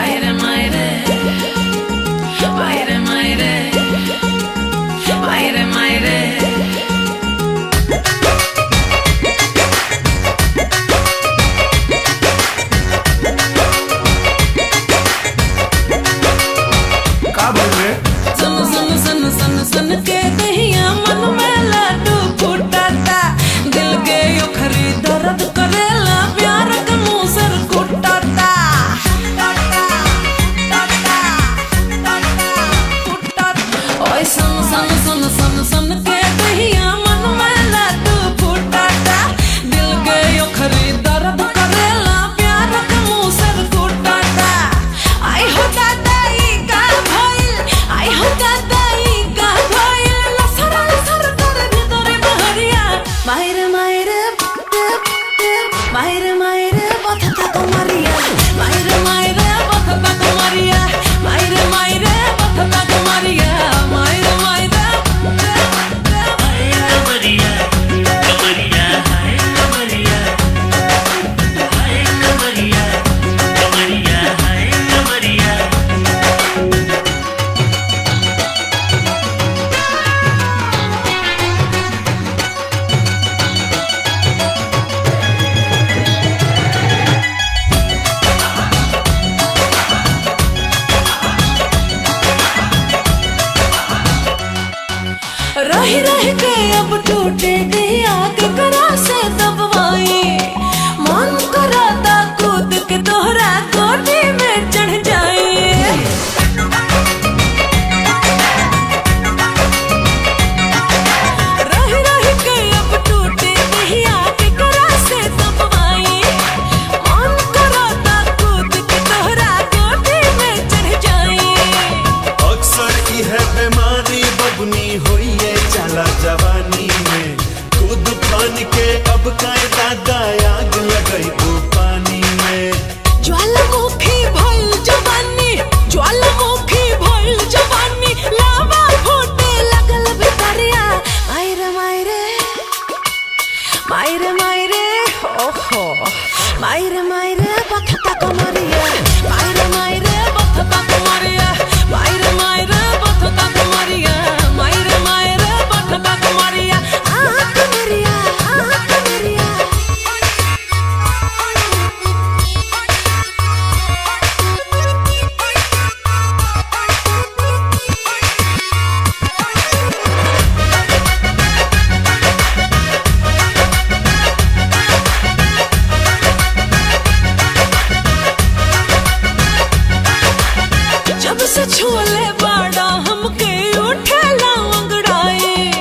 Mayre mayre, mayre mayre, mayre mayre. का बोल रहे? सन सन सन सन सन के दहिया मन में लाडू फूटाता, दिल के यो खरीद दर्द करेला प्यार का मुसर कुटाता। ओए सन सन सन सन सन के दहिया मन में लाडू फूटाता, दिल के यो खरीद दर्द करेला प्यार का मुसर कुटाता। आई हो दादा ई का भइल, आई हो दादा ई का भइल, लसर लसर कर भीतरे बहरिया। मायरे मायरे मायरे मायरे बथता कुमारिया, मायरे मायरे बथता कुमारिया, मायरे मायरे बथता कुमारिया, मायरे मायरे कमरिया कमरिया हाय कमरिया हाय कमरिया कमरिया हाय कमरिया। रही रही के अब टूटे दिया के करा से दबवाई, मन कराता कूद के तोहरा गोदी में चढ़ जाए। रही रही के अब टूटे दिया के करा से दबवाई, मन कराता कूद के तोहरा गोदी में चढ़ जाए। अक्सर इहे बीमारी बबनी होइए चला जवानी में, कूद फान के अब कायदा आग लगई पानी में। ज्वालामुखी भइल जवानी, ज्वालामुखी भइल जवानी, लावा फूटे लगल भितरिया। मायरे मायरे मायरे मायरे ओहो, मायरे मायरे बथता कुमारिया, मायरे मायरे बथता कुमारिया, मायरे मायरे बथता कुमारिया, मायरे मायरे बथता कुमारिया। कुमारिया कुमारिया। जब से छोले बाड़ा हमके उठेला अंगड़ाई,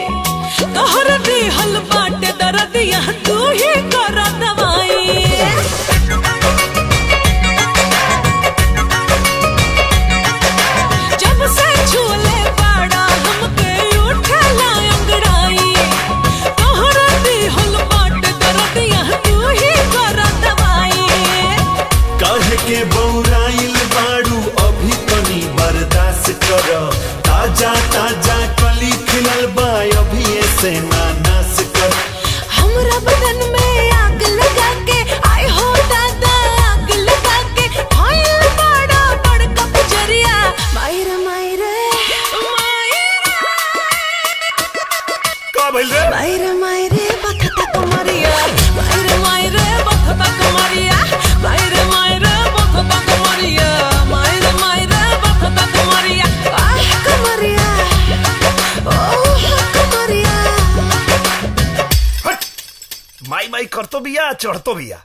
तोहर दिहल बाटे दर्दिया तू ही करा दवाई। जब से छोले बाड़ा हमके उठेला अंगड़ाई, तोहर दिहल बाटे दर्दिया तू ही करा दवाई। काहे के बौराइल बाड़ू अभी तनी बर्दाश्त कर, ताजा ताजा कली खिलल बा अभी ऐसे ना नाश कर। हमरा बदन में आग लगा के, आय हो दादा आग लगा के, भइल बड़ा बड़का पुजरिया। मायरे मायरे का भइल रे? मायरे मायरे बथता कुमारिया, मायरे मायरे बथता कुमारिया, मायरे मायरे बथता कुमारिया, मायरे मायरे बथता कुमारिया। आह कुमारिया ओह कुमारिया। हट! माई माई करतो बिया चढ़तो बिया।